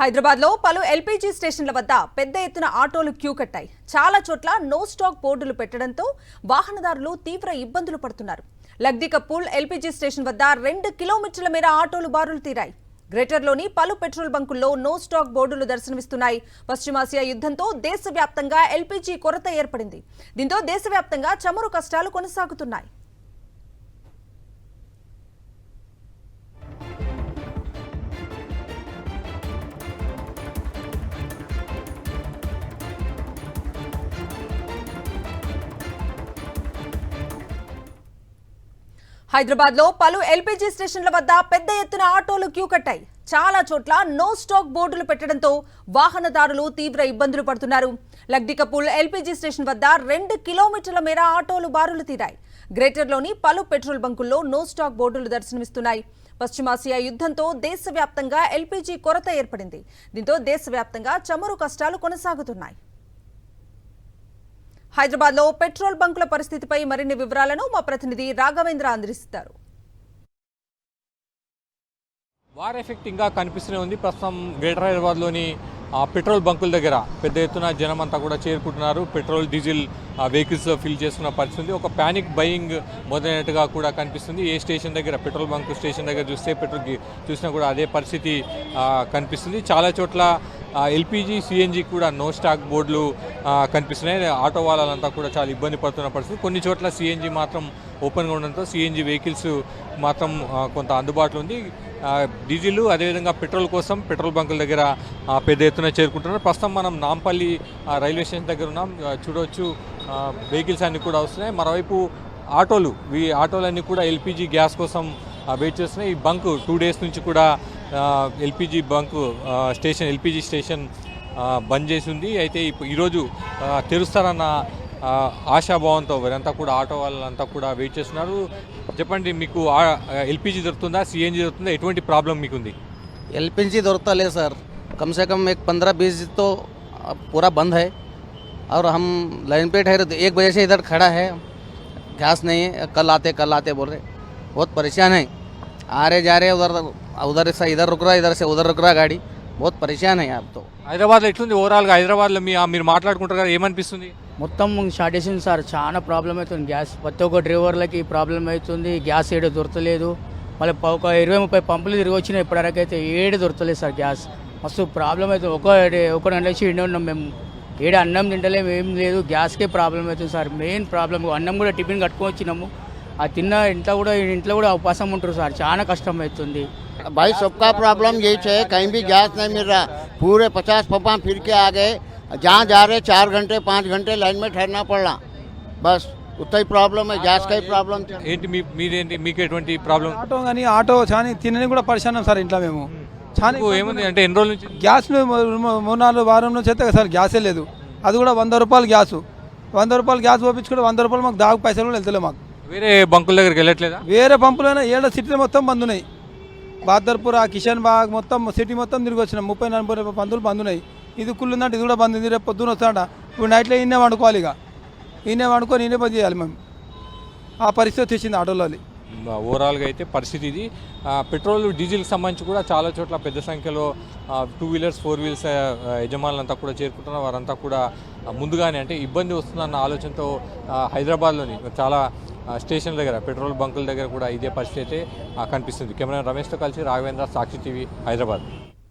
హైదరాబాద్ లో పలు ఎల్పీజీ స్టేషన్ల వద్ద పెద్ద ఎత్తున ఆటోలు క్యూ కట్టాయి. చాలా చోట్ల నో స్టాక్ బోర్డులు పెట్టడంతో వాహనదారులు తీవ్ర ఇబ్బందులు పడుతున్నారు. లగ్దికపూల్ ఎల్పీజీ స్టేషన్ వద్ద 2 కిలోమీటర్ల మేర ఆటోలు బారులు తీరాయి. గ్రేటర్లోని పలు పెట్రోల్ బంకుల్లో నో స్టాక్ బోర్డులు దర్శనమిస్తున్నాయి. పశ్చిమాసియా యుద్ధంతో దేశవ్యాప్తంగా ఎల్పీజీ కొరత ఏర్పడింది. దీంతో దేశవ్యాప్తంగా చమురు కష్టాలు కొనసాగుతున్నాయి. హైదరాబాద్ లో పలు ఎల్పీజీ స్టేషన్ల వద్ద పెద్ద ఎత్తున ఆటోలు క్యూ కట్టాయి. చాలా చోట్ల నో స్టాక్ బోర్డులు పెట్టడంతో వాహనదారులు తీవ్ర ఇబ్బందులు పడుతున్నారు. లగ్దికపూల్ ఎల్పీజీ స్టేషన్ వద్ద 2 కిలోమీటర్ల మేర ఆటోలు బారులు తీరాయి. గ్రేటర్లోని పలు పెట్రోల్ బంకుల్లో నో స్టాక్ బోర్డులు దర్శనమిస్తున్నాయి. పశ్చిమాసియా యుద్ధంతో దేశవ్యాప్తంగా ఎల్పీజీ కొరత ఏర్పడింది. దీంతో దేశవ్యాప్తంగా చమురు కష్టాలు కొనసాగుతున్నాయి. హైదరాబాద్ లో పెట్రోల్ బంకుల పరిస్థితిపై మరిన్ని వివరాలను మా ప్రతినిధి రాఘవేంద్ర అందిస్తారు. వార్ ఎఫెక్ట్ ఇంకా కనిపిస్తూనే ఉంది. ప్రస్తుతం గ్రేటర్ హైదరాబాద్లోని పెట్రోల్ బంకుల దగ్గర పెద్ద ఎత్తున జనం అంతా కూడా చేరుకుంటున్నారు. పెట్రోల్ డీజిల్ వెహికల్స్ ఫిల్ చేసుకున్న పరిస్థితి, ఒక ప్యానిక్ బయింగ్ మొదలైనట్టుగా కూడా కనిపిస్తుంది. ఏ స్టేషన్ దగ్గర పెట్రోల్ బంక్ స్టేషన్ దగ్గర చూస్తే పెట్రోల్ చూసినా కూడా అదే పరిస్థితి కనిపిస్తుంది. చాలా చోట్ల ఎల్పీజీ సిఎన్జీ కూడా నో స్టాక్ బోర్డులు కనిపిస్తున్నాయి. ఆటో వాళ్ళంతా కూడా చాలా ఇబ్బంది పడుతున్న పరిస్థితి. కొన్ని చోట్ల సిఎన్జీ మాత్రం ఓపెన్గా ఉండడంతో సిఎన్జీ వెహికల్స్ మాత్రం కొంత అందుబాటులో ఉంది. డీజిల్ అదేవిధంగా పెట్రోల్ కోసం పెట్రోల్ బంకుల దగ్గర పెద్ద ఎత్తున చేరుకుంటున్నారు. ప్రస్తుతం మనం నాంపల్లి రైల్వే స్టేషన్ దగ్గర ఉన్నాం. చూడవచ్చు వెహికల్స్ అన్నీ కూడా వస్తున్నాయి. మరోవైపు ఆటోలన్నీ కూడా ఎల్పీజీ గ్యాస్ కోసం వెయిట్ చేస్తున్నాయి. ఈ బంక్ 2 days నుంచి కూడా ఎల్పీజీ స్టేషన్ బంద్ చేసి ఉంది. అయితే ఈరోజు తెరుస్తారన్న ఆశాభావంతో వీరంతా కూడా ఆటో వాళ్ళంతా కూడా వెయిట్ చేస్తున్నారు. చెప్పండి, మీకు ఎల్పీజీ దొరుకుతుందా, సిఎన్జీ దొరుకుతుందా, ఎటువంటి ప్రాబ్లం మీకుంది? एलपीजी दौड़ता ले सर, कम से कम एक 15-20 तो पूरा बंद है और हम लाइन पे ठहरे 1 बजे से इधर खड़ा है, गैस नहीं है। कल आते बोल रहे, बहुत परेशान है। आ रहे जा रहे उधर से इधर रुक रहा, इधर से उधर रुक रहा गाड़ी, बहुत परेशान है आप तो। హైదరాబాద్లో ఎట్లుంది ఓవరాల్గా? హైదరాబాద్లో మీరు మాట్లాడుకుంటారు కదా, ఏమనిపిస్తుంది? మొత్తం స్టార్ట్ చేసింది సార్. చాలా ప్రాబ్లం అవుతుంది గ్యాస్. ప్రతి ఒక్క డ్రైవర్లకి ప్రాబ్లం అవుతుంది. గ్యాస్ ఏడు దొరకలేదు. మళ్ళీ ఒక 20-30 పంపులు తిరిగి వచ్చినాయి. ఇప్పటివరకైతే ఏడు దొరకలేదు సార్ గ్యాస్. మస్తు ప్రాబ్లం అవుతుంది. ఒక నెల నుంచి ఇండి ఉన్నాం మేము. ఏడు అన్నం తింటలేము, ఏం లేదు. గ్యాస్కే ప్రాబ్లం అవుతుంది సార్. Main problem. అన్నం కూడా టిఫిన్ కట్టుకొని వచ్చినాము. ఆ తిన్న ఇంట్లో కూడా ఉపవాసం ఉంటారు సార్. చాలా కష్టం అవుతుంది. भाई सबका प्रॉब्लम यही है, कहीं भी गैस नहीं मिल रहा। पूरे 50 पंपा फिर के आ गए, जहाँ जा रहे 4 घंटे 5 घंटे लाइन में ठहरना पड़ रहा। बस उतना ही प्रॉब्लम है, गैस का ही प्रॉब्लम। ఏంటి మీకు ఎటువంటి ప్రాబ్లం? ఆటో చాలా తినని కూడా పరిశానం సార్. ఇంట్లో మేము చాలా ఏముంది అంటే ఎన్ని రోజుల నుంచి గ్యాస్ 3-4 వారం నుంచి అయితే సార్ గ్యాసే లేదు. అది కూడా 100 రూపాయలు గ్యాస్. 100 రూపాయలు గ్యాస్ పంపించుకుంటే 100 రూపాయలు మాకు దాగు పైసలు కూడా వెళ్తలేవు. మాకు వేరే బంకుల దగ్గరికి వెళ్ళట్లేదా? వేరే పంపులైనా 7 సిటీలు మొత్తం బంద్ ఉన్నాయి. బాదర్పూర్, కిషన్ బాగ్ మొత్తం సిటీ మొత్తం తిరిగి వచ్చినాం. 30-40 పందులు బంద్ ఉన్నాయి. ఇది కుళ్ళుందంటే ఇది కూడా బంద్ ఉంది. రేపు పొద్దున వస్తాడ. ఇప్పుడు నైట్లో ఈయనే వండుకోవాలి. ఇక ఈయనే వండుకొని ఈయనే బంద్ చేయాలి. మేము ఆ పరిస్థితి వచ్చింది ఆటోలో. ఓవరాల్గా అయితే పరిస్థితి ఇది. పెట్రోల్ డీజిల్కి సంబంధించి కూడా చాలా చోట్ల పెద్ద సంఖ్యలో 2 వీలర్స్ 4 వీలర్స్ యజమానులంతా కూడా చేరుకుంటున్నారు. వారంతా కూడా ముందుగానే అంటే ఇబ్బంది వస్తుందన్న ఆలోచనతో హైదరాబాద్లోని చాలా స్టేషన్ దగ్గర పెట్రోల్ బంకుల దగ్గర కూడా ఇదే పరిస్థితి అయితే కనిపిస్తుంది. కెమెరా రమేష్తో కలిసి రాఘవేంద్ర, సాక్షి టీవీ, హైదరాబాద్.